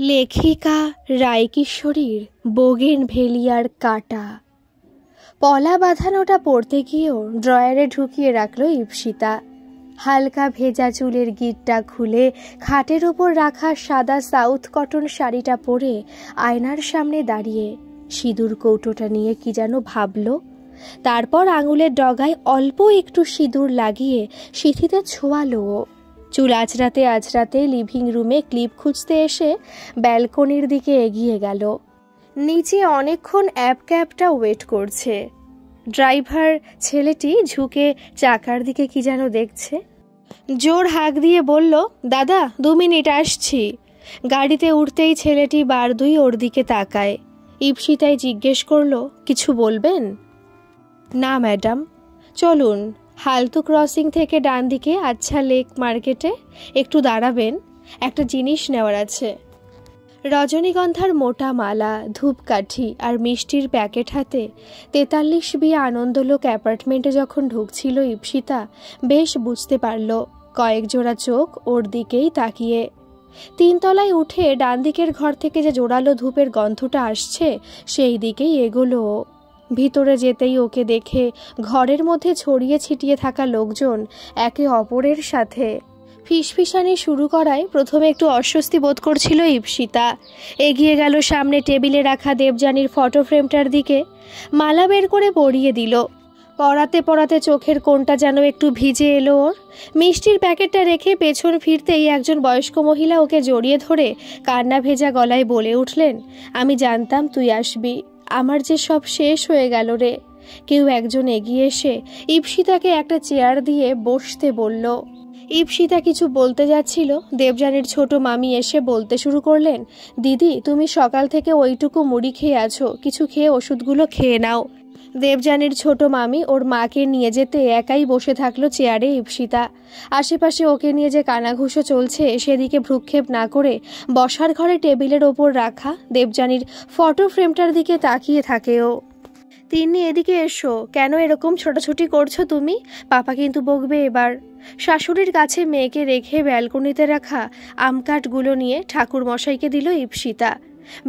লেখিকা রায়কিশোরীর বোগেনভেলিয়ার কাঁটা। পলা বাঁধানোটা পড়তে গিয়েও ড্রয়ারে ঢুকিয়ে রাখল ঈপ্সিতা। হালকা ভেজা চুলের গিঁটটা খুলে খাটের ওপর রাখা সাদা সাউথ কটন শাড়িটা পরে আয়নার সামনে দাঁড়িয়ে সিঁদুর কৌটোটা নিয়ে কি যেন ভাবল। তারপর আঙুলের ডগায় অল্প একটু সিঁদুর লাগিয়ে সিঁথিতে ছোঁয়ালো। চুল আঁচড়াতে আঁচড়াতে লিভিং রুমে ক্লিপ খুঁজতে এসে ব্যালকনির দিকে এগিয়ে গেল। নিচে অনেকক্ষণ ক্যাবটা ওয়েট করছে। ড্রাইভার ছেলেটি ঝুঁকে চাকার দিকে কি যেন দেখছে। জোর হাঁক দিয়ে বলল, দাদা 2 মিনিট আসছি। গাড়িতে উঠতেই ছেলেটি বার দুই ওর দিকে তাকায়। ঈপ্সিতাই জিজ্ঞেস করলো, কিছু বলবেন? না ম্যাডাম। চলুন, হালতু ক্রসিং থেকে ডান দিকে আচ্ছা লেক মার্কেটে একটু দাঁড়াবেন, একটা জিনিস নেওয়ার আছে। রজনীগন্ধার মোটা মালা, ধূপকাঠি আর মিষ্টির প্যাকেট হাতে 43B আনন্দলোক অ্যাপার্টমেন্টে যখন ঢুকছিল ঈপ্সিতা বেশ বুঝতে পারল কয়েক জোড়া চোখ ওর দিকেই তাকিয়ে। 3 তলায় উঠে ডান দিকের ঘর থেকে যে জোরালো ধূপের গন্ধটা আসছে সেই দিকেই এগোলো। ভিতরে যেতেই ওকে দেখে ঘরের মধ্যে ছড়িয়ে ছিটিয়ে থাকা লোকজন একে অপরের সাথে ফিসফিসানি শুরু করায় প্রথমে একটু অস্বস্তি বোধ করছিল ঈপ্সিতা। এগিয়ে গেল সামনে টেবিলে রাখা দেবযানীর ফটো ফ্রেমটার দিকে। মালা বের করে পরিয়ে দিল। পরাতে পরাতে চোখের কোণটা যেন একটু ভিজে এলো ওর। মিষ্টির প্যাকেটটা রেখে পেছন ফিরতেই একজন বয়স্ক মহিলা ওকে জড়িয়ে ধরে কান্না ভেজা গলায় বলে উঠলেন, আমি জানতাম তুই আসবি, আমার যে সব শেষ হয়ে গেল রে। কেউ একজন এগিয়ে এসে ঈপ্সিতাকে একটা চেয়ার দিয়ে বসতে বলল। ঈপ্সিতা কিছু বলতে যাচ্ছিল, দেবযানীর ছোট মামি এসে বলতে শুরু করলেন, দিদি তুমি সকাল থেকে ওইটুকু মুড়ি খেয়ে আছো, কিছু খেয়ে ওষুধগুলো খেয়ে নাও। দেবযানীর ছোট মামি ওর মাকে নিয়ে যেতে একাই বসে থাকলো চেয়ারে ঈপ্সিতা। আশেপাশে ওকে নিয়ে যে কানাঘুষো চলছে সেদিকে ভ্রুক্ষেপ না করে বসার ঘরে টেবিলের ওপর রাখা দেবযানীর ফটো ফ্রেমটার দিকে তাকিয়ে থাকে ও। তিন্নি এদিকে এসো, কেন এরকম ছোটাছুটি করছো তুমি? পাপা কিন্তু বকবে এবার। শাশুড়ির কাছে মেয়েকে রেখে ব্যালকনিতে রাখা আমকাঠগুলো নিয়ে ঠাকুর মশাইকে দিল ঈপ্সিতা।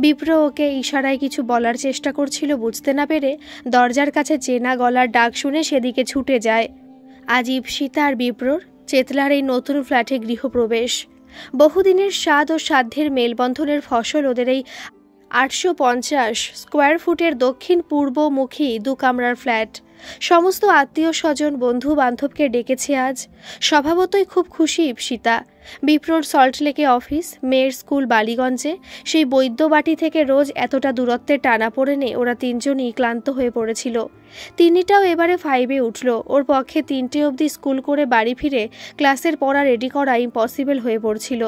বিপ্র ওকে ইশারায় কিছু বলার চেষ্টা করছিল, বুঝতে না পেরে দরজার কাছে চেনা গলার ডাক শুনে সেদিকে ছুটে যায়। আজ ঈপ্সিতা আর বিপ্রর চেতলার এই নতুন ফ্ল্যাটে গৃহপ্রবেশ। বহুদিনের স্বাদ ও সাধ্যের মেলবন্ধনের ফসল ওদের এই 850 স্কোয়ার ফুটের দক্ষিণ পূর্বমুখী 2 কামরার ফ্ল্যাট। সমস্ত আত্মীয় স্বজন বন্ধু বান্ধবকে ডেকেছে আজ। স্বভাবতই খুব খুশি ঈপ্সিতা। বিপ্রর সল্টলেকে অফিস, মেয়ের স্কুল বালিগঞ্জে। সেই বৈদ্যবাটি থেকে রোজ এতটা দূরত্বের টানাপোড়েনে ওরা 3 জনই ক্লান্ত হয়ে পড়েছিল। তিন্নিটাও এবারে 5-এ উঠল। ওর পক্ষে 3টে অবধি স্কুল করে বাড়ি ফিরে ক্লাসের পড়া রেডি করা ইম্পসিবল হয়ে পড়ছিল।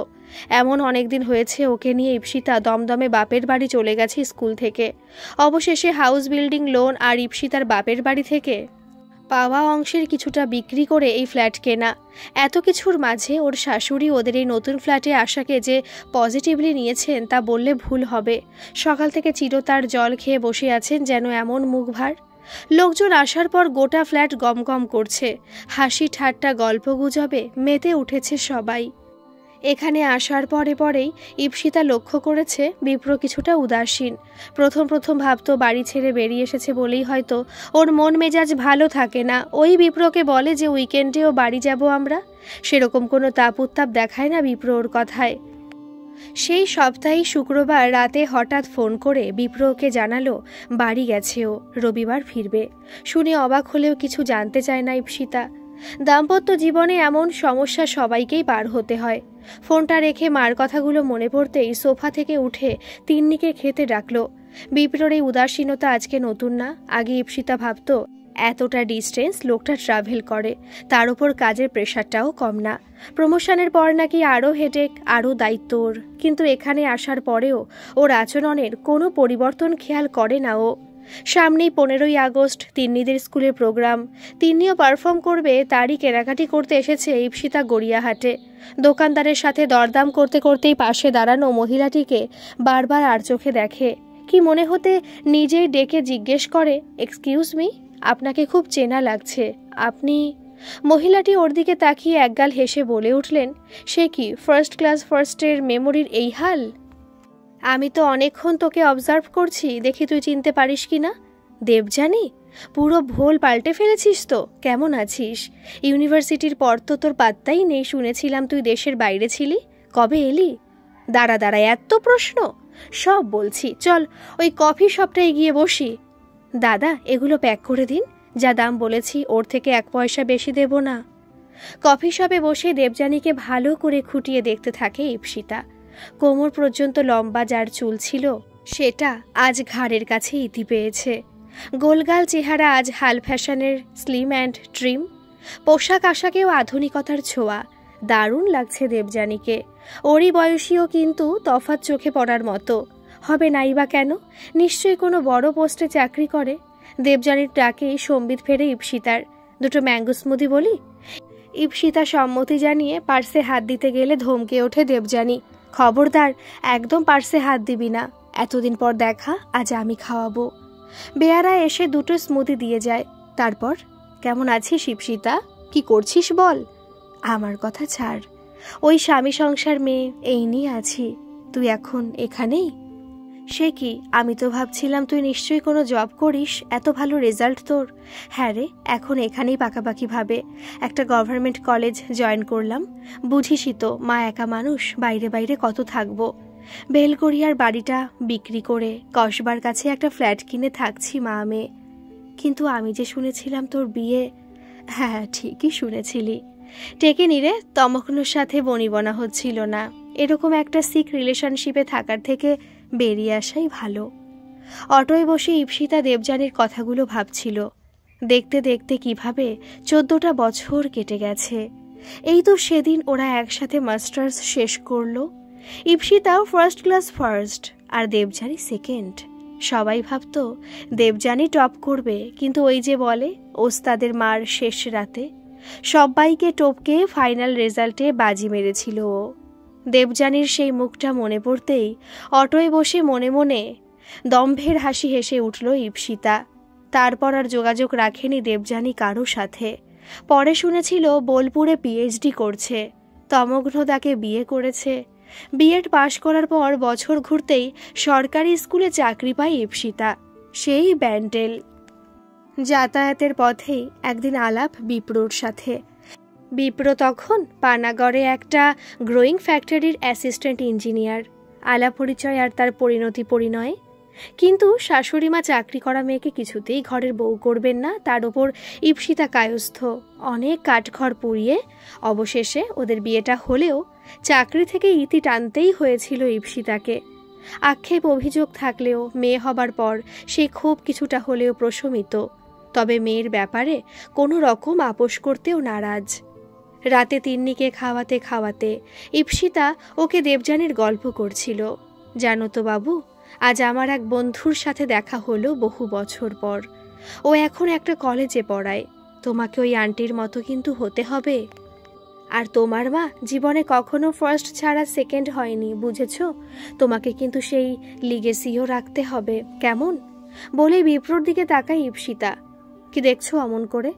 এমন অনেকদিন হয়েছে ওকে নিয়ে ঈপ্সিতা দমদমে বাপের বাড়ি চলে গেছে স্কুল থেকে। অবশেষে হাউস বিল্ডিং লোন আর ঈপ্সিতার বাপের বাড়ি থেকে পাওয়া অংশের কিছুটা বিক্রি করে এই ফ্ল্যাট কেনা। এত কিছুর মাঝে ওর শাশুড়ি ওদের এই নতুন ফ্ল্যাটে আসাকে যে পজিটিভলি নিয়েছেন তা বললে ভুল হবে। সকাল থেকে চিরতার জল খেয়ে বসে আছেন যেন এমন মুখভার। লোকজন আসার পর গোটা ফ্ল্যাট গমগম করছে। হাসি ঠাট্টা গল্পগুজবে মেতে উঠেছে সবাই। এখানে আসার পরেই ঈপ্সিতা লক্ষ্য করেছে বিপ্র কিছুটা উদাসীন। প্রথম ভাবতো বাড়ি ছেড়ে বেরিয়ে এসেছে বলেই হয়তো ওর মন মেজাজ ভালো থাকে না। ওই বিপ্রকে বলে যে উইকেন্ডেও বাড়ি যাব আমরা। সেরকম কোনো তাপ উত্তাপ দেখায় না বিপ্র ওর কথায়। সেই সপ্তাহেই শুক্রবার রাতে হঠাৎ ফোন করে বিপ্র ওকে জানালো বাড়ি গেছে ও, রবিবার ফিরবে। শুনে অবাক হলেও কিছু জানতে চায় না ঈপ্সিতা। দাম্পত্য জীবনে এমন সমস্যা সবাইকেই পার হতে হয়। ফোনটা রেখে মার কথাগুলো মনে পড়তেই সোফা থেকে উঠে তিন্নিকে খেতে ডাকলো। বিপ্রর এই উদাসীনতা আজকে নতুন না। আগে ঈপ্সিতা ভাবত এতটা ডিস্টেন্স লোকটা ট্রাভেল করে, তার উপর কাজের প্রেশারটাও কম না। প্রমোশনের পর নাকি আরও হেডেক, আরও দায়িত্ব ওর। কিন্তু এখানে আসার পরেও ওর আচরণের কোনো পরিবর্তন খেয়াল করে না ও। সামনেই 15ই আগস্ট তিন্নিদের স্কুলের প্রোগ্রাম। তিন্নিও পারফর্ম করবে, তারই কেনাকাটি করতে এসেছে ঈপ্সিতা গড়িয়াহাটে। দোকানদারের সাথে দরদাম করতে করতেই পাশে দাঁড়ানো মহিলাটিকে বারবার আর চোখে দেখে। কি মনে হতে নিজেই ডেকে জিজ্ঞেস করে, এক্সকিউজ মি, আপনাকে খুব চেনা লাগছে, আপনি? মহিলাটি ওর দিকে তাকিয়ে একগাল হেসে বলে উঠলেন, সে কি ফার্স্ট ক্লাস ফার্স্টের মেমোরির এই হাল? আমি তো অনেকক্ষণ তোকে অবজার্ভ করছি, দেখি তুই চিনতে পারিস কি না। দেবযানী, পুরো ভোল পাল্টে ফেলেছিস তো। কেমন আছিস? ইউনিভার্সিটির পর তো তোর পাত্তাই নেই, শুনেছিলাম তুই দেশের বাইরে ছিলি। কবে এলি? দাঁড়া দাঁড়া, এত প্রশ্ন? সব বলছি, চল ওই কফি শপটায় গিয়ে বসি। দাদা, এগুলো প্যাক করে দিন। যা দাম বলেছি ওর থেকে 1 পয়সা বেশি দেব না। কফি শপে বসে দেবযানীকে ভালো করে খুঁটিয়ে দেখতে থাকে ইপ্সিতা। কোমর পর্যন্ত লম্বা যার চুল ছিল সেটা আজ ঘাড়ের কাছে ইতি পেয়েছে। গোলগাল চেহারা আজ হাল ফ্যাশনের স্লিম অ্যান্ড ট্রিম। পোশাক আশাকেও আধুনিকতার ছোঁয়া। দারুণ লাগছে দেবযানীকে। ওরই বয়সীও, কিন্তু তফাৎ চোখে পড়ার মতো। হবে নাই বা কেন? নিশ্চয়ই কোনো বড় পোস্টে চাকরি করে। দেবযানীর ডাকেই সম্বিত ফেরে ইপ্সিতার। 2টো ম্যাঙ্গো স্মুদি বলি? ইপ্সিতা সম্মতি জানিয়ে পার্সে হাত দিতে গেলে ধমকে ওঠে দেবযানী। খবরদার, একদম পার্সে হাত দিবি না। এতদিন পর দেখা, আজ আমি খাওয়াবো। বেয়ারা এসে 2টো স্মুদি দিয়ে যায়। তারপর, কেমন আছিস ইপ্সিতা? কি করছিস বল? আমার কথা ছাড়, ওই স্বামী সংসার মেয়ে এই নিয়ে আছি। তুই এখন এখানেই? সে কি, আমি তো ভাবছিলাম তুই নিশ্চয়ই কোনো জব করিস, এত ভালো রেজাল্ট তোর। হ্যাঁ রে, এখন এখানেই পাকাপাকি ভাবে একটা গভর্নমেন্ট কলেজ জয়েন করলাম। বুঝিসই তো, মা একা মানুষ, বাইরে বাইরে কত থাকবো। বেলগড়িয়ার বাড়িটা বিক্রি করে কসবার কাছে একটা ফ্ল্যাট কিনে থাকছি মা মেয়ে। কিন্তু আমি যে শুনেছিলাম তোর বিয়ে। হ্যাঁ, ঠিকই শুনেছিলি। টেকে নিরে, তমকনুর সাথে বনিবনা হচ্ছিল না। এরকম একটা সিক রিলেশনশিপে থাকার থেকে বেরিয়ে আসাই ভালো। অটোয় বসে ইপ্সিতা দেবযানীর কথাগুলো ভাবছিল। দেখতে দেখতে কিভাবে 14টা বছর কেটে গেছে। এই তো সেদিন ওরা একসাথে মাস্টার্স শেষ করলো। ইপ্সিতাও ফার্স্ট ক্লাস ফার্স্ট, আর দেবযানী সেকেন্ড। সবাই ভাবতো দেবযানী টপ করবে, কিন্তু ওই যে বলে ওস্তাদের মার শেষ রাতে, সবাইকে টপকে ফাইনাল রেজাল্টে বাজি মেরেছিল ও। দেবযানীর সেই মুখটা মনে পড়তেই অটোয় বসে মনে মনে দম্ভের হাসি হেসে উঠল ইপ্সিতা। তারপর আর যোগাযোগ রাখেনি দেবযানী কারো সাথে। পরে শুনেছিল বোলপুরে পিএইচডি করছে। তমগ্ন তাকে বিয়ে করেছে। বিএড পাশ করার পর বছর ঘুরতেই সরকারি স্কুলে চাকরি পায় ইপ্সিতা, সেই ব্যান্ডেল। যাতায়াতের পথেই একদিন আলাপ বিপ্রর সাথে। বিপ্র তখন পানাগড়ে একটা গ্রোয়িং ফ্যাক্টরির অ্যাসিস্ট্যান্ট ইঞ্জিনিয়ার। আলাপ পরিচয় আর তার পরিণতি পরিণয়ে। কিন্তু শাশুড়িমা চাকরি করা মেয়েকে কিছুতেই ঘরের বউ করবেন না, তার ওপর ইপ্সিতা কায়স্থ। অনেক কাঠখড় পুড়িয়ে অবশেষে ওদের বিয়েটা হলেও চাকরি থেকে ইতি টানতেই হয়েছিল ইপ্সিতাকে। আক্ষেপ অভিযোগ থাকলেও মেয়ে হবার পর সে খুব কিছুটা হলেও প্রশমিত। তবে মেয়ের ব্যাপারে কোনো রকম আপোষ করতেও নারাজ। রাতে তিন্নিকে খাওয়াতে খাওয়াতে ইপ্সিতা ওকে দেবযানীর গল্প করছিল। জানো তো বাবু, আজ আমার এক বন্ধুর সাথে দেখা হলো বহু বছর পর। ও এখন একটা কলেজে পড়ায়। তোমাকে ওই আন্টির মতো কিন্তু হতে হবে। আর তোমার মা জীবনে কখনো ফার্স্ট ছাড়া সেকেন্ড হয়নি, বুঝেছ? তোমাকে কিন্তু সেই লিগেসিও রাখতে হবে, কেমন? বলেই বিপ্রর দিকে তাকায় ইপ্সিতা। কি দেখছো অমন করে?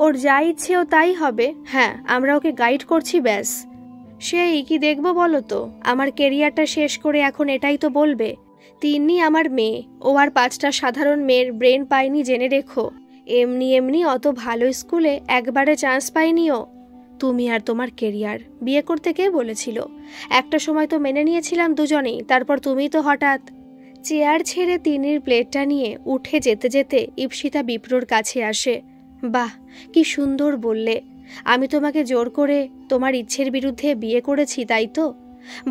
ওর যা ইচ্ছে ও তাই হবে। হ্যাঁ, আমরা ওকে গাইড করছি, ব্যাস। সেই কি দেখবো বলো তো? আমার কেরিয়ারটা শেষ করে এখন এটাই তো বলবে তিন্নি আমার মেয়ে। ও আর 5টা সাধারণ মেয়ের ব্রেন পায়নি, জেনে রেখো। এমনি এমনি অত ভালো স্কুলে একবারে চান্স পায়নি ও। তুমি আর তোমার কেরিয়ার, বিয়ে করতে কে বলেছিল? একটা সময় তো মেনে নিয়েছিলাম দুজনেই, তারপর তুমি তো হঠাৎ। চেয়ার ছেড়ে তিন্নির প্লেটটা নিয়ে উঠে যেতে যেতে ইপ্সিতা বিপ্রর কাছে আসে। বাহ, কি সুন্দর বললে। আমি তোমাকে জোর করে তোমার ইচ্ছের বিরুদ্ধে বিয়ে করেছি, তাই তো?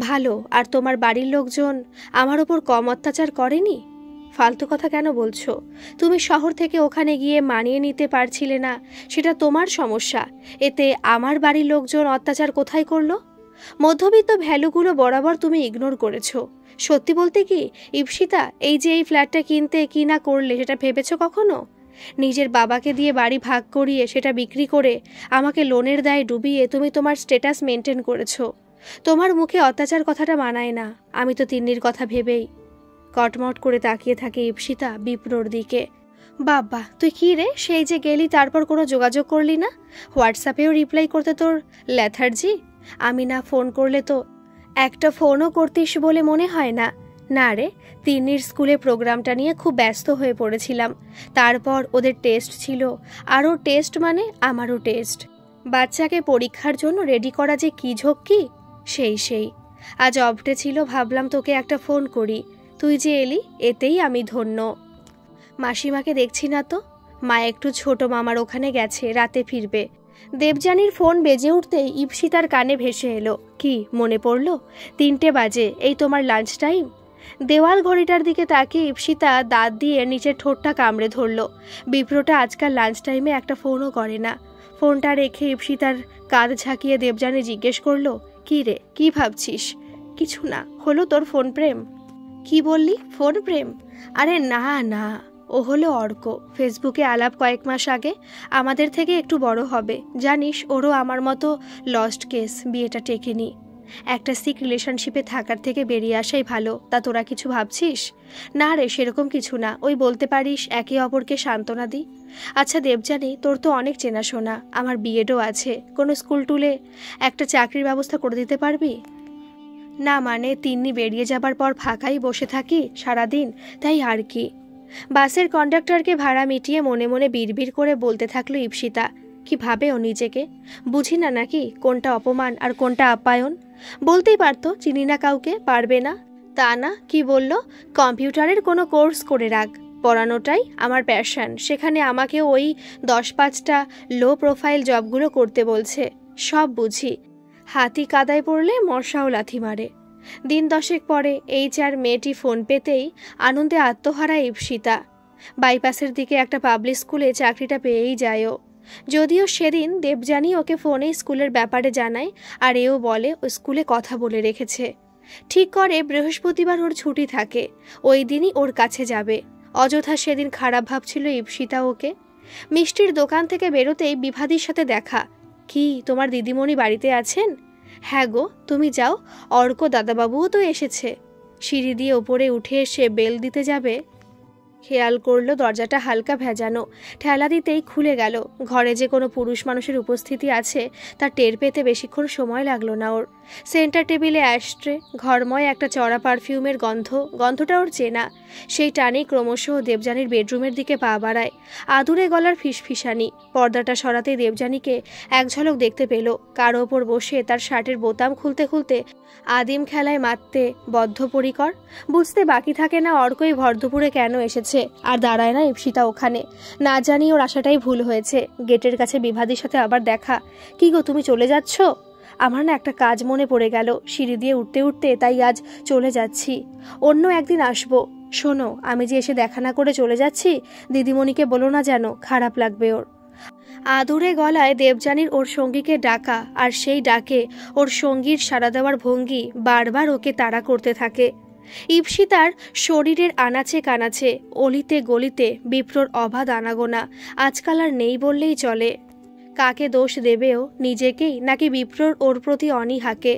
ভালো। আর তোমার বাড়ির লোকজন আমার ওপর কম অত্যাচার করেনি? ফালতু কথা কেন বলছো? তুমি শহর থেকে ওখানে গিয়ে মানিয়ে নিতে পারছিলে না, সেটা তোমার সমস্যা। এতে আমার বাড়ির লোকজন অত্যাচার কোথায় করলো? মধ্যবিত্ত ভ্যালুগুলো বরাবর তুমি ইগনোর করেছো। সত্যি বলতে কি ইপ্সিতা, এই যে এই ফ্ল্যাটটা কিনতে কি না করলে সেটা ভেবেছো কখনো? নিজের বাবাকে দিয়ে বাড়ি ভাগ করিয়ে সেটা বিক্রি করে আমাকে লোনের দায়ে ডুবিয়ে তুমি তোমার স্ট্যাটাস মেনটেন করেছো। তোমার মুখে অত্যাচার কথাটা মানায় না। আমি তো তিন্নির কথা ভেবেই। কটমট করে তাকিয়ে থাকে ইপ্সিতা বিপ্রর দিকে। বাবা, তুই কি রে, সেই যে গেলি তারপর কোনো যোগাযোগ করলি না? হোয়াটসঅ্যাপেও রিপ্লাই করতে তোর ল্যাথার্জি। আমি না ফোন করলে তো একটা ফোনও করতিস বলে মনে হয় না। না রে, তিন্নির স্কুলে প্রোগ্রামটা নিয়ে খুব ব্যস্ত হয়ে পড়েছিলাম। তারপর ওদের টেস্ট ছিল, আরও টেস্ট মানে আমারও টেস্ট। বাচ্চাকে পরীক্ষার জন্য রেডি করা যে কী ঝক্কি, সেই আজ অফডে ছিল, ভাবলাম তোকে একটা ফোন করি। তুই যে এলি এতেই আমি ধন্য। মাসিমাকে দেখছি না তো, মা একটু ছোট মামার ওখানে গেছে, রাতে ফিরবে। দেবযানীর ফোন বেজে উঠতেই ইপসিতার কানে ভেসে এলো, কি মনে পড়ল? 3টে বাজে, এই তোমার লাঞ্চ টাইম। দেওয়াল ঘড়িটার দিকে তাকিয়ে ইপসিতা দাঁত দিয়ে নিচের ঠোঁটটা কামড়ে ধরল। বিপ্রটা আজকাল লাঞ্চ টাইমে একটা ফোনও করে না। ফোনটা রেখে ইপসিতার কাঁধ ঝাঁকিয়ে দেবযানী জিজ্ঞেস করল, কি রে, কি ভাবছিস? কিছু না, হলো তোর ফোন প্রেম? কি বললি, ফোন প্রেম? আরে না না, ও হলো অর্ক, ফেসবুকে আলাপ কয়েক মাস আগে। আমাদের থেকে একটু বড় হবে, জানিস ওরও আমার মতো লস্ট কেস, বিয়েটা টেকেনি। একটা সিক রিলেশনশিপে থাকার থেকে বেরিয়ে আসাই ভালো। তা তোরা কিছু ভাবছিস? না রে, সেরকম কিছু না, ওই বলতে পারিস একে অপরকে সান্ত্বনা দিই। আচ্ছা দেবযানী, তোর তো অনেক চেনাশোনা, আমার বিএডও আছে, কোনো স্কুল টুলে একটা চাকরির ব্যবস্থা করে দিতে পারবি? না মানে তিন্নি বেরিয়ে যাবার পর ফাঁকাই বসে থাকি সারাদিন, তাই আর কি। বাসের কন্ডাক্টরকে ভাড়া মিটিয়ে মনে মনে বিড়বিড় করে বলতে থাকলো ইপসিতা। কি ভাবে ও নিজেকে? বুঝি না নাকি কোনটা অপমান আর কোনটা আপ্যায়ন? বলতেই পারতো চিনি না কাউকে, পারবে না। তা না, কি বলল, কম্পিউটারের কোনো কোর্স করে রাখ, পড়ানোটাই আমার প্যাশন, সেখানে আমাকে ওই 10-5টা লো প্রোফাইল জবগুলো করতে বলছে। সব বুঝি, হাতি কাদায় পড়লে মশাও লাথি মারে। দিন 10 পরে HR মেয়েটি ফোন পেতেই আনন্দে আত্মহারা ইপসিতা। বাইপাসের দিকে একটা পাবলিক স্কুলে চাকরিটা পেয়েই যায়ও। যদিও সেদিন দেবযানী ওকে ফোনে স্কুলের ব্যাপারে জানায়, আর এও বলে ও স্কুলে কথা বলে রেখেছে। ঠিক করে বৃহস্পতিবার ওর ছুটি থাকে, ওই দিনই ওর কাছে যাবে। অযথা সেদিন খারাপ ভাবছিল ইপসিতা ওকে। মিষ্টির দোকান থেকে বেরোতেই বিভাদির সাথে দেখা। কি, তোমার দিদিমণি বাড়িতে আছেন? হ্যাঁ গো, তুমি যাও, অর্ক দাদাবাবুও তো এসেছে। সিঁড়ি দিয়ে ওপরে উঠে এসে বেল দিতে যাবে, খেয়াল করলো দরজাটা হালকা ভেজানো। ঠেলা দিতেই খুলে গেল। ঘরে যে কোনো পুরুষ মানুষের উপস্থিতি আছে তা টের পেতে বেশিক্ষণ সময় লাগলো না ওর। সেন্টার টেবিলে অ্যাশট্রে, ঘরময় একটা চড়া পারফিউমের গন্ধটা ওর চেনা। সেই টানেই ক্রমশ দেবযানীর বেডরুমের দিকে পা বাড়ায়। আদুরে গলার ফিসফিসানি। পর্দাটা সরাতেই দেবযানীকে এক ঝলক দেখতে পেল, কারো ওপর বসে তার শার্টের বোতাম খুলতে খুলতে আদিম খেলায় মারতে বদ্ধপরিকর। বুঝতে বাকি থাকে না অর্কই ভরদুপুরে কেন এসেছে, আর দাঁড়ায় না ইপসিতা ওখানে। না জানি ওর আশাটাই ভুল হয়েছে। গেটের কাছে বিভাদির সাথে আবার দেখা। কি গো, তুমি চলে যাচ্ছ? আমার না একটা কাজ মনে পড়ে গেল সিঁড়ি দিয়ে উঠতে উঠতে, তাই আজ চলে যাচ্ছি, অন্য একদিন আসবো। শোনো, আমি যে এসে দেখা না করে চলে যাচ্ছি, দিদিমণিকে বলো না যেন, খারাপ লাগবে ওর। আদুরে গলায় দেবযানীর ওর সঙ্গীকে ডাকা, আর সেই ডাকে ওর সঙ্গীর সাড়া দেওয়ার ভঙ্গি বারবার ওকে তাড়া করতে থাকে। ইপসিতার শরীরের আনাচে কানাচে, অলিতে গলিতে বিপ্রর অবাধ আনাগোনা আজকাল আর নেই বললেই চলে। কাকে দোষ দেবেও, নিজেকেই নাকি বিপ্রর ওর প্রতি অনীহাকে?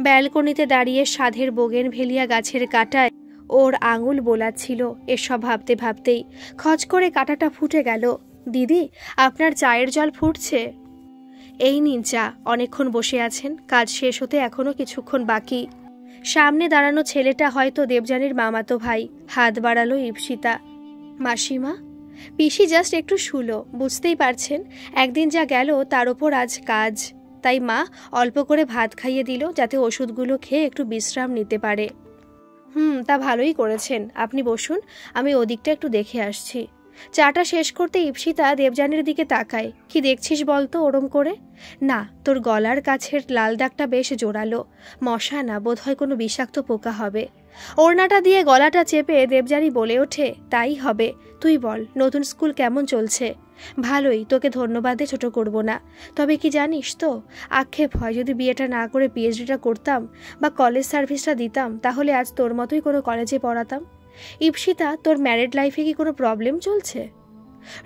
ব্যালকনিতে দাঁড়িয়ে সাধের বোগেনভেলিয়া গাছের কাঁটায় ওর আঙুল বোলাচ্ছিল। এসব ভাবতে ভাবতেই খচ করে কাঁটাটা ফুটে গেল। দিদি, আপনার চায়ের জল ফুটছে। এই নিন চা। অনেকক্ষণ বসে আছেন, কাজ শেষ হতে এখনো কিছুক্ষণ বাকি। সামনে দাঁড়ানো ছেলেটা হয়তো দেবযানীর মামাতো ভাই। হাত বাড়ালো ইপসিতা। মাসিমা? পিসি জাস্ট একটু শুলো, বুঝতেই পারছেন একদিন যা গেল তার ওপর আজ কাজ, তাই মা অল্প করে ভাত খাইয়ে দিল যাতে ওষুধগুলো খেয়ে একটু বিশ্রাম নিতে পারে। তা ভালোই করেছেন, আপনি বসুন, আমি ওদিকটা একটু দেখে আসছি। চাটা শেষ করতে ইপসিতা দেবযানীর দিকে তাকায়। কি দেখছিস বলতো ওরম করে? না, তোর গলার কাছের লাল দাগটা বেশ জোরালো, মশা না, বোধহয় কোনো বিষাক্ত পোকা হবে। ওড়নাটা দিয়ে গলাটা চেপে দেবযানী বলে ওঠে, তাই হবে। তুই বল, নতুন স্কুল কেমন চলছে? ভালোই, তোকে ধন্যবাদে ছোট করব না। তবে কি জানিস তো, আক্ষেপ হয় যদি বিয়েটা না করে পিএইচডিটা করতাম বা কলেজ সার্ভিসটা দিতাম, তাহলে আজ তোর মতোই কোনো কলেজে পড়াতাম। ইপসিতা, তোর ম্যারিড লাইফে কি কোনো প্রবলেম চলছে?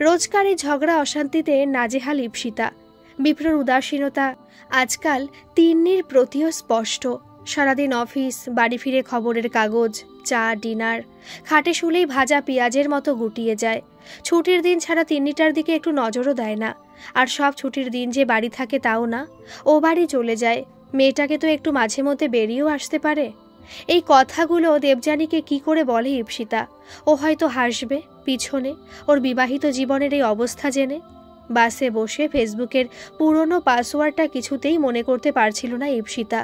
রোজকার এই ঝগড়া অশান্তিতে নাজেহাল ইপসিতা। বিপ্রর উদাসীনতা আজকাল তিন্নির প্রতিও স্পষ্ট। সারাদিন অফিস, বাড়ি ফিরে খবরের কাগজ, চা, ডিনার, খাটে শুলেই ভাজা পেঁয়াজের মতো গুটিয়ে যায়। ছুটির দিন ছাড়া তিন্নিটার দিকে একটু নজরও দেয় না। আর সব ছুটির দিন যে বাড়ি থাকে তাও না, ও বাড়ি চলে যায়। মেয়েটাকে তো একটু মাঝে মধ্যে বেরিয়েও আসতে পারে। এই কথাগুলো দেবযানীকে কি করে বলে ইপ্সিতা? ও হয়তো হাসবে পিছনে ওর বিবাহিত জীবনের এই অবস্থা জেনে। বাসে বসে ফেসবুকের পুরনো পাসওয়ার্ডটা কিছুতেই মনে করতে পারছিল না ইপ্সিতা।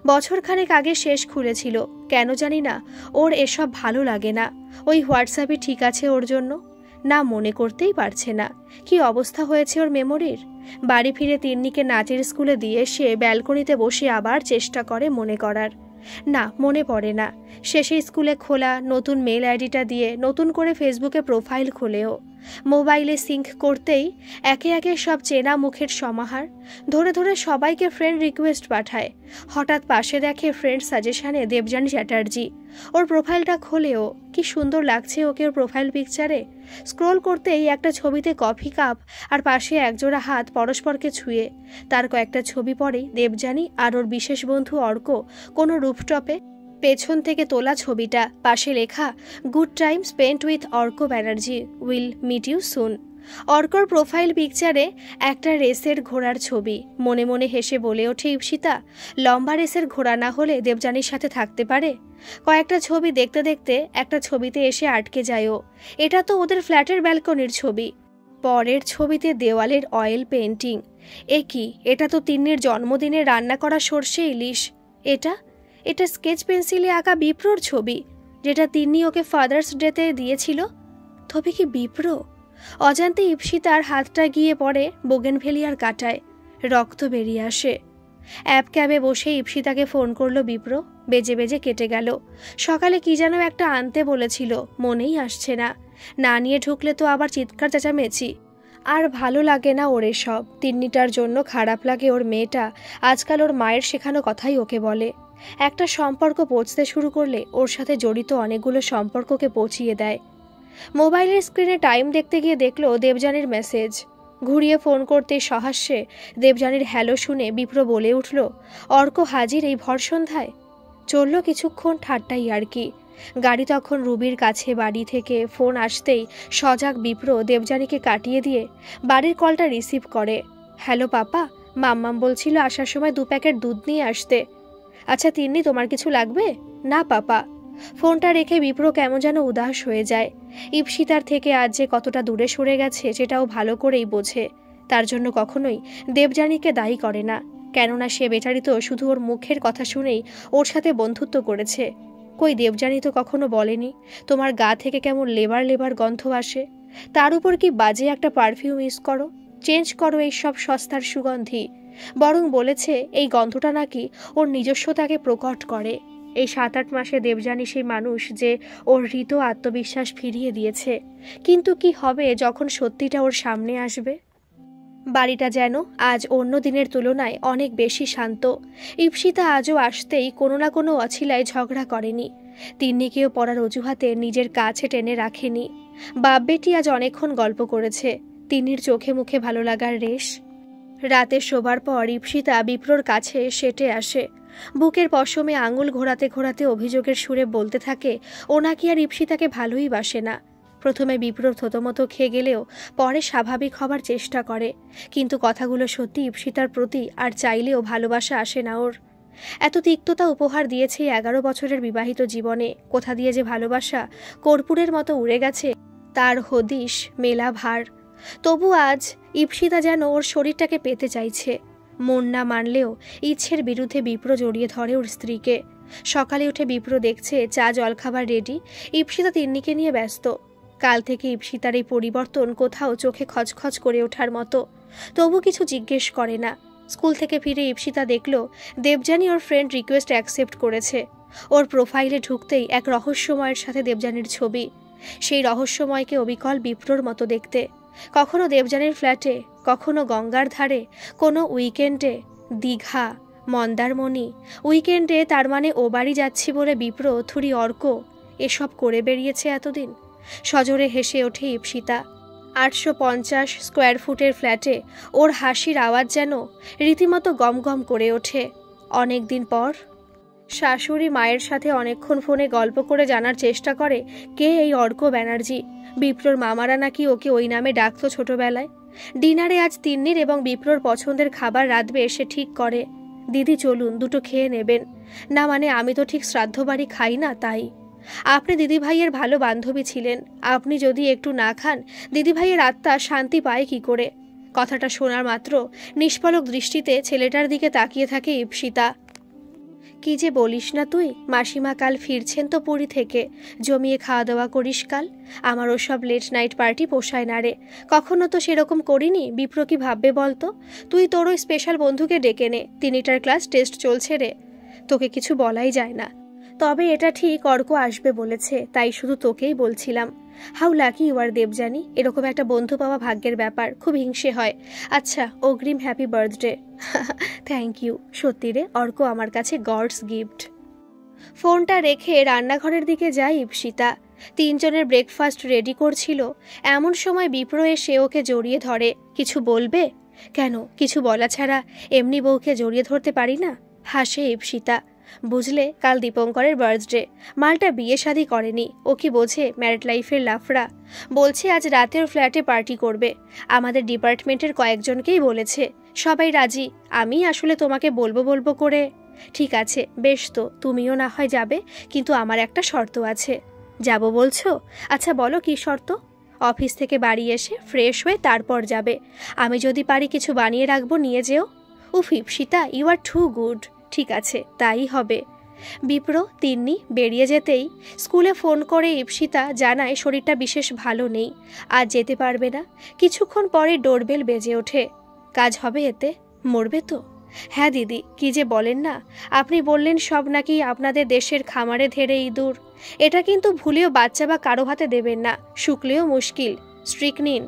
বছরখানেক আগে শেষ খুলেছিল, কেন জানি না ওর এসব ভালো লাগে না। ওই হোয়াটসঅ্যাপই ঠিক আছে ওর জন্য, না মনে করতেই পারছে না কি অবস্থা হয়েছে ওর মেমোরির। বাড়ি ফিরে তিন্নিকে নাচের স্কুলে দিয়ে সে ব্যালকনিতে বসে আবার চেষ্টা করে মনে করার, না মনে পড়ে না। শেষে স্কুলে খোলা নতুন মেল আইডিটা দিয়ে নতুন করে ফেসবুকে প্রোফাইল খোলেও মোবাইলে সিঙ্ক করতেই একে একে সব চেনা মুখের সমাহার, ধরে ধরে সবাইকে ফ্রেন্ড রিকোয়েস্ট পাঠায়। হঠাৎ পাশে দেখে ফ্রেন্ড সাজেশনে দেবযানী চ্যাটার্জি। ওর প্রোফাইলটা খোলেও কি সুন্দর লাগছে ওকে ওর প্রোফাইল পিকচারে। স্ক্রোল করতেই একটা ছবিতে কফি কাপ আর পাশে একজোড়া হাত পরস্পরকে ছুঁয়ে। তার কয়েকটা ছবি পরেই দেবযানী আর ওর বিশেষ বন্ধু অর্ক কোনো রুফটপে, পেছন থেকে তোলা ছবিটা, পাশে লেখা good time spent with Arka Banerjee, will meet you soon. অর্কর প্রোফাইল পিকচারে একটা রেসের ঘোড়ার ছবি। মনে মনে হেসে বলে ওঠে ইপ্সিতা, লম্বা রেসের ঘোড়া না হলে দেবযানীর সাথে থাকতে পারে? কয়েকটা ছবি দেখতে দেখতে একটা ছবিতে এসে আটকে যায় ও। এটা তো ওদের ফ্ল্যাটের ব্যালকনির ছবি। পরের ছবিতে দেওয়ালের অয়েল পেন্টিং। এ কি, এটা তো তিন্নির জন্মদিনে রান্না করা সর্ষে ইলিশ। এটা স্কেচ পেন্সিলে আঁকা বিপ্রর ছবি, যেটা তিন্নি ওকে ফাদার্স ডেতে দিয়েছিল। তবে কি বিপ্র? অজান্তে ইপ্সিতার হাতটা গিয়ে পড়ে বোগেনভেলিয়ার কাঁটায়, রক্ত বেরিয়ে আসে। অ্যাপ ক্যাবে বসে ইপ্সিতাকে ফোন করলো বিপ্র, বেজে বেজে কেটে গেল। সকালে কি যেন একটা আনতে বলেছিল, মনেই আসছে না। না নিয়ে ঢুকলে তো আবার চিৎকার চেঁচামেচি। আর ভালো লাগে না ওর এসব। তিন্নিটার জন্য খারাপ লাগে ওর মেয়েটা আজকাল ওর মায়ের শেখানো কথাই ওকে বলে। একটা সম্পর্ক পৌঁছতে শুরু করলে ওর সাথে জড়িত অনেকগুলো সম্পর্ককে পৌঁছিয়ে দেয়। মোবাইলের স্ক্রিনে টাইম দেখতে গিয়ে দেখলো দেবযানীর মেসেজ। ঘুরিয়ে ফোন করতেই সহাস্যে দেবযানীর হ্যালো শুনে বিপ্র বলে উঠল, অর্ক হাজির এই ভর সন্ধ্যায়? চলল কিছুক্ষণ ঠাট্টাই আর কি। গাড়ি তখন রুবির কাছে। বাড়ি থেকে ফোন আসতেই সজাগ বিপ্র দেবযানীকে কাটিয়ে দিয়ে বাড়ির কলটা রিসিভ করে। হ্যালো পাপা, মাম্মাম বলছিল আসার সময় 2 প্যাকেট দুধ নিয়ে আসতে। আচ্ছা তিন্নি, তোমার কিছু লাগবে? না পাপা। ফোনটা রেখে বিপ্র কেমন যেন উদাস হয়ে যায়। ইপ্সিতার থেকে আজ যে কতটা দূরে সরে গেছে সেটাও ভালো করেই বোঝে। তার জন্য কখনোই দেবযানীকে দায়ী করে না, কেননা সে বেচারি তো শুধু ওর মুখের কথা শুনেই ওর সাথে বন্ধুত্ব করেছে। কই দেবযানী তো কখনো বলেনি তোমার গা থেকে কেমন লেবার লেবার গন্ধ আসে। তার উপর কি বাজে একটা পারফিউম ইউজ করো, চেঞ্জ করো এই সব সস্তার সুগন্ধি। বরং বলেছে এই গন্ধটা নাকি ওর নিজস্বতাকে প্রকট করে। এই 7-8 মাসে দেবযানী সেই মানুষ যে ওর হৃত আত্মবিশ্বাস ফিরিয়ে দিয়েছে। কিন্তু কি হবে যখন সত্যিটা ওর সামনে আসবে? বাড়িটা যেন আজ অন্য দিনের তুলনায় অনেক বেশি শান্ত। ইপ্সিতা আজও আসতেই কোনো না কোনো অছিলায় ঝগড়া করেনি। তিন্নিকেও পড়ার অজুহাতে নিজের কাছে টেনে রাখেনি। বাপ বেটি আজ অনেকক্ষণ গল্প করেছে। তিন্নির চোখে মুখে ভালো লাগার রেশ। রাতে শোবার পর ইপ্সিতা বিপ্রর কাছে সেটে আসে। বুকের পশমে আঙুল ঘোরাতে ঘোরাতে অভিযোগের সুরে বলতে থাকে ও নাকি আর ইপ্সিতাকে ভালোই বাসে না। প্রথমে বিপ্রর থতমতো খেয়ে গেলেও পরে স্বাভাবিক হবার চেষ্টা করে। কিন্তু কথাগুলো সত্যি ইপ্সিতার প্রতি আর চাইলেও ভালোবাসা আসে না ওর। এত তিক্ততা উপহার দিয়েছে 11 বছরের বিবাহিত জীবনে। কোথা দিয়ে যে ভালোবাসা কর্পূরের মতো উড়ে গেছে তার হদিশ মেলা ভার। তবু আজ ইপ্সিতা যেন ওর শরীরটাকে পেতে চাইছে। মন না মানলেও ইচ্ছের বিরুদ্ধে বিপ্র জড়িয়ে ধরে ওর স্ত্রীকে। সকালে উঠে বিপ্র দেখছে চা জলখাবার রেডি। ইপ্সিতা তিন্নিকে নিয়ে ব্যস্ত। কাল থেকে ইপ্সিতার এই পরিবর্তন কোথাও চোখে খচখচ করে ওঠার মতো। তবু কিছু জিজ্ঞেস করে না। স্কুল থেকে ফিরে ইপ্সিতা দেখল দেবযানী ওর ফ্রেন্ড রিকোয়েস্ট অ্যাকসেপ্ট করেছে। ওর প্রোফাইলে ঢুকতেই এক রহস্যময়ের সাথে দেবযানীর ছবি। সেই রহস্যময়কে অবিকল বিপ্রর মতো দেখতে। কখনো দেবযানীর ফ্ল্যাটে, কখনো গঙ্গার ধারে, কোনো উইকেন্ডে দীঘা, মন্দারমণি। উইকেন্ডে তার মানে ও বাড়ি যাচ্ছি বলে বিপ্র, থুরি, অর্ক এসব করে বেরিয়েছে এতদিন। সজোরে হেসে ওঠে ইপ্সিতা। 850 স্কোয়ার ফুটের ফ্ল্যাটে ওর হাসির আওয়াজ যেন রীতিমতো গমগম করে ওঠে। অনেকদিন পর শাশুড়ি মায়ের সাথে অনেকক্ষণ ফোনে গল্প করে জানার চেষ্টা করে কে এই অর্ক ব্যানার্জি। বিপ্রর মামারা নাকি ওকে ওই নামে ডাকতো ছোটবেলায়। ডিনারে আজ তিন্নির এবং বিপ্রর পছন্দের খাবার রাঁধবে সে ঠিক করে। দিদি চলুন, দুটো খেয়ে নেবেন। না মানে আমি তো ঠিক শ্রাদ্ধ বাড়ি খাই না, তাই। আপনি দিদিভাইয়ের ভালো বান্ধবী ছিলেন, আপনি যদি একটু না খান দিদিভাইয়ের আত্মা শান্তি পায় কি করে? কথাটা শোনার মাত্র নিষ্পলক দৃষ্টিতে ছেলেটার দিকে তাকিয়ে থাকে ঈপ্সিতা। কি যে বলিস না তুই, মাসিমা কাল ফিরছেন তো পুরী থেকে, জমিয়ে খাওয়া দাওয়া করিস কাল। আমার ওসব লেট নাইট পার্টি পোষায় না রে, কখনো তো সেরকম করিনি। বিপ্র কি ভাববে বলতো? তুই তোর ওই স্পেশাল বন্ধুকে ডেকে নে, তিনিটার ক্লাস টেস্ট চলছে রে, তোকে কিছু বলাই যায় না। তবে এটা ঠিক অর্ক আসবে বলেছে, তাই শুধু তোকেই বলছিলাম। How lucky you are Debjani, এরকম একটা বন্ধু পাওয়া ভাগ্যের ব্যাপার, খুব হিংসে হয়। আচ্ছা, অগ্রিম হ্যাপি বার্থডে। Thank you. সত্যি রে, অর্ক আমার কাছে গডস গিফট। ফোনটা রেখে রান্নাঘরের দিকে যায় ঈপ্সিতা। তিনজনের ব্রেকফাস্ট রেডি করছিল, এমন সময় বিপ্র এসে ওকে জড়িয়ে ধরে। কিছু বলবে? কেন, কিছু বলা ছাড়া এমনি বউকে জড়িয়ে ধরতে পারি না? হাসে ঈপ্সিতা। বুঝলে, কাল দীপঙ্করের বার্থডে, মালটা বিয়ে শাদী করেনি, ও কি বোঝে ম্যারিড লাইফের লাফড়া। বলছে আজ রাতে ওর ফ্ল্যাটে পার্টি করবে, আমাদের ডিপার্টমেন্টের কয়েকজনকেই বলেছে, সবাই রাজি। আমি আসলে তোমাকে বলবো বলবো করে। ঠিক আছে, বেশ, তো তুমিও না হয় যাবে, কিন্তু আমার একটা শর্ত আছে। যাব বলছো? আচ্ছা বলো কি শর্ত। অফিস থেকে বাড়ি এসে ফ্রেশ হয়ে তারপর যাবে, আমি যদি পারি কিছু বানিয়ে রাখবো, নিয়ে যেও। উফ Ipsita, you are too good. ঠিক আছে, তাই হবে। বিপ্র তিন্নি বেরিয়ে যেতেই স্কুলে ফোন করে ঈপ্সিতা জানায় শরীরটা বিশেষ ভালো নেই, আজ যেতে পারবে না। কিছুক্ষণ পরে ডোরবেল বেজে ওঠে। কাজ হবে এতে? মরবে তো? হ্যাঁ দিদি, কি যে বলেন না, আপনি বললেন সব নাকি আপনাদের দেশের খামারে ধেড়ে ইঁদুর। এটা কিন্তু ভুলেও বাচ্চা বা কারো হাতে দেবেন না, শুকলেও মুশকিল, স্ট্রিকনিন।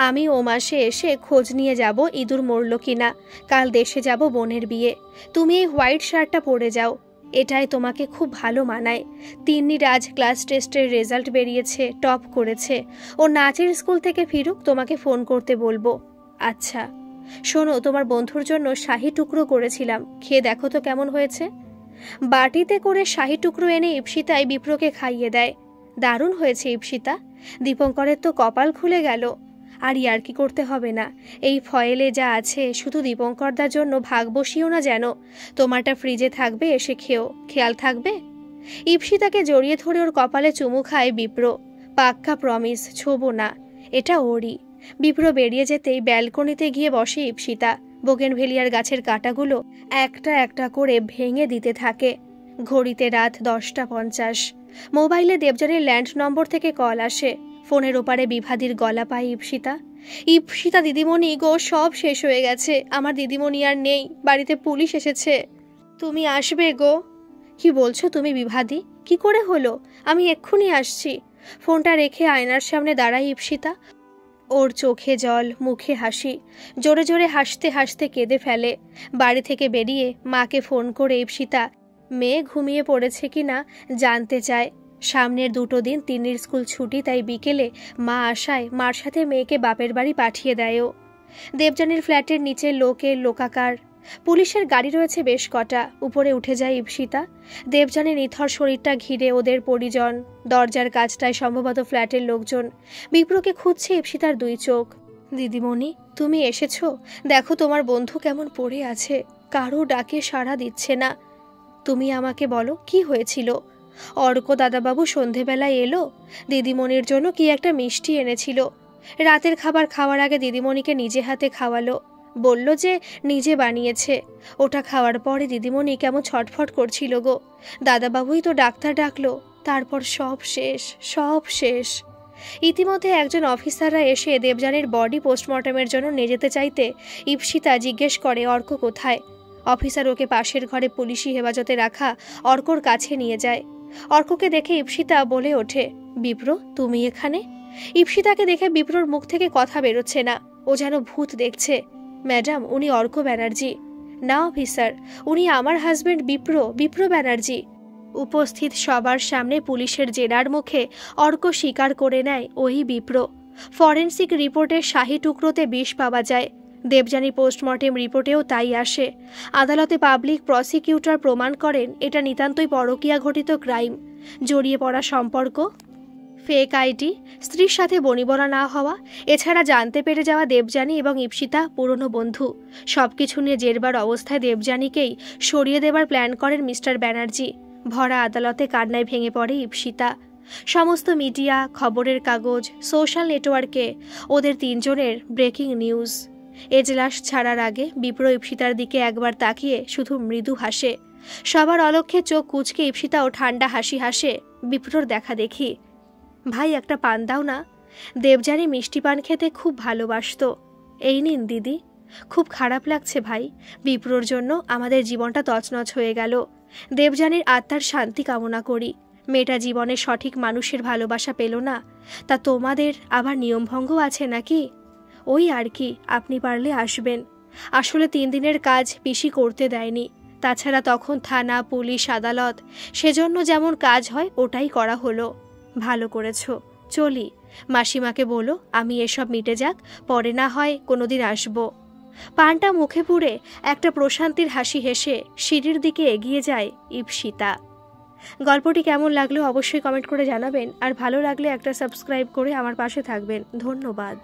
আমি ও মাসে এসে খোঁজ নিয়ে যাব ইঁদুর মরল কিনা। কাল দেশে যাব বোনের বিয়ে, তুমি এই হোয়াইট শার্টটা পরে যাও, এটাই তোমাকে খুব ভালো মানায়। তিন্নি রাজ ক্লাস টেস্টের রেজাল্ট বেরিয়েছে, টপ করেছে, ও নাচের স্কুল থেকে ফিরুক তোমাকে ফোন করতে বলবো। আচ্ছা। শোনো, তোমার বন্ধুর জন্য শাহি টুকরো করেছিলাম, খেয়ে দেখো তো কেমন হয়েছে। বাটিতে করে শাহি টুকরো এনে ঈপ্সিতাই বিপ্রকে খাইয়ে দেয়। দারুণ হয়েছে ঈপ্সিতা, দীপঙ্করের তো কপাল খুলে গেল। আর ইয়ার্কি করতে হবে না, এই ফয়েলে যা আছে শুধু দীপঙ্করদার জন্য ভাগ বসিও না যেন। তোমারটা ফ্রিজে থাকবে, এসে খেও, খেয়াল থাকবে। ঈপ্সিতাকে জড়িয়ে ধরে ওর কপালে চুমু খায় বিপ্র। পাক্কা প্রমিস, ছোবো না, এটা ওরই। বিপ্র বেরিয়ে যেতেই ব্যালকনিতে গিয়ে বসে ঈপ্সিতা। বোগেনভেলিয়ার গাছের কাঁটাগুলো একটা একটা করে ভেঙে দিতে থাকে। ঘড়িতে রাত 10:50। মোবাইলে দেবযানীর ল্যান্ড নম্বর থেকে কল আসে। ফোনের ওপারে বিভাদির গলা পায় ঈপ্সিতা। ঈপ্সিতা দিদিমণি গো, সব শেষ হয়ে গেছে, আমার দিদিমণি আর নেই, বাড়িতে পুলিশ এসেছে, তুমি আসবে গো। কি বলছো তুমি বিভাদি, কি করে হলো? আমি এক্ষুনি আসছি। ফোনটা রেখে আয়নার সামনে দাঁড়ায় ঈপ্সিতা। ওর চোখে জল, মুখে হাসি, জোরে জোরে হাসতে হাসতে কেঁদে ফেলে। বাড়ি থেকে বেরিয়ে মাকে ফোন করে ঈপ্সিতা মেয়ে ঘুমিয়ে পড়েছে কিনা জানতে চায়। সামনের 2 দিন তিন্নির স্কুল ছুটি, তাই বিকেলে মা আসায় মার সাথে মেয়েকে বাপের বাড়ি পাঠিয়ে দেয়ও। দেবযানীর ফ্ল্যাটের নিচে লোকের লোকাকার, পুলিশের গাড়ি রয়েছে বেশ কটা। উপরে উঠে যায় ঈপ্সিতা। দেবযানীর নিথর শরীরটা ঘিরে ওদের পরিজন, দরজার কাছটায় সম্ভবত ফ্ল্যাটের লোকজন। বিপ্রকে খুঁজছে ঈপ্সিতার 2 চোখ। দিদিমণি, তুমি এসেছো? দেখো তোমার বন্ধু কেমন পড়ে আছে, কারো ডাকে সাড়া দিচ্ছে না। তুমি আমাকে বলো কি হয়েছিল। অর্ক দাদাবাবু সন্ধেবেলায় এলো, দিদিমণির জন্য কি একটা মিষ্টি এনেছিল। রাতের খাবার খাওয়ার আগে দিদিমণিকে নিজে হাতে খাওয়ালো, বলল যে নিজে বানিয়েছে। ওটা খাওয়ার পরে দিদিমণি কেমন ছটফট করছিল গো। দাদাবাবুই তো ডাক্তার ডাকলো, তারপর সব শেষ, সব শেষ। ইতিমধ্যে একজন অফিসাররা এসে দেবযানীর বডি পোস্টমর্টমের জন্য নিয়ে যেতে চাইতে ঈপ্সিতা জিজ্ঞেস করে অর্ক কোথায়। অফিসার ওকে পাশের ঘরে পুলিশি হেফাজতে রাখা অর্কর কাছে নিয়ে যায়। অর্ককে দেখে ঈপ্সিতা বলে ওঠে, বিপ্র তুমি এখানে? ঈপ্সিতাকে দেখে বিপ্রর মুখ থেকে কথা বেরোচ্ছে না, ও যেন ভূত দেখছে। ম্যাডাম, উনি অর্ক ব্যানার্জি। না অফিসার, উনি আমার হাজবেন্ড বিপ্র ব্যানার্জি। উপস্থিত সবার সামনে পুলিশের জেরার মুখে অর্ক স্বীকার করে নেয় ওই বিপ্র। ফরেন্সিক রিপোর্টে শাহি টুকরোতে বিষ পাওয়া যায়, দেবযানী পোস্টমর্টেম রিপোর্টেও তাই আসে। আদালতে পাবলিক প্রসিকিউটর প্রমাণ করেন এটা নিতান্তই পরকীয়া ঘটিত ক্রাইম, জড়িয়ে পড়া সম্পর্ক। ফেক আইডি, স্ত্রীর সাথে বনিবনা না হওয়া, এছাড়া জানতে পেরে যাওয়া দেবযানী এবং ইপ্সিতা পুরনো বন্ধু, সবকিছু নিয়ে জেরবার অবস্থায় দেবযানীকেই সরিয়ে দেবার প্ল্যান করেন মিস্টার ব্যানার্জি। ভরা আদালতে কান্নায় ভেঙে পড়ে ইপ্সিতা। সমস্ত মিডিয়া, খবরের কাগজ, সোশ্যাল নেটওয়ার্কে ওদের তিনজনের ব্রেকিং নিউজ। এজলাস ছাড়ার আগে বিপ্র ইপ্সিতার দিকে একবার তাকিয়ে শুধু মৃদু হাসে। সবার অলক্ষ্যে চোখ কুঁচকে ইপ্সিতাও ঠান্ডা হাসি হাসে। বিপ্রর দেখা দেখি, ভাই একটা পান দাও না। দেবযানী মিষ্টি পান খেতে খুব ভালোবাসত। এই নিন দিদি। খুব খারাপ লাগছে ভাই, বিপ্রর জন্য আমাদের জীবনটা তছনছ হয়ে গেল। দেবযানীর আত্মার শান্তি কামনা করি। মেয়েটা জীবনে সঠিক মানুষের ভালোবাসা পেল না, তা তোমাদের আবার নিয়মভঙ্গ আছে নাকি? ওই আর কি, আপনি পারলে আসবেন। আসলে 3 দিনের কাজ পিসি করতে দেয়নি, তাছাড়া তখন থানা, পুলিশ, আদালত, সেজন্য যেমন কাজ হয় ওটাই করা হলো। ভালো করেছ, চলি। মাসিমাকে বলো আমি এসব মিটে যাক, পরে না হয় কোনোদিন আসবো। পানটা মুখে পুরে একটা প্রশান্তির হাসি হেসে সিঁড়ির দিকে এগিয়ে যায় ইপ্সিতা। গল্পটি কেমন লাগলো অবশ্যই কমেন্ট করে জানাবেন, আর ভালো লাগলে একটা সাবস্ক্রাইব করে আমার পাশে থাকবেন। ধন্যবাদ।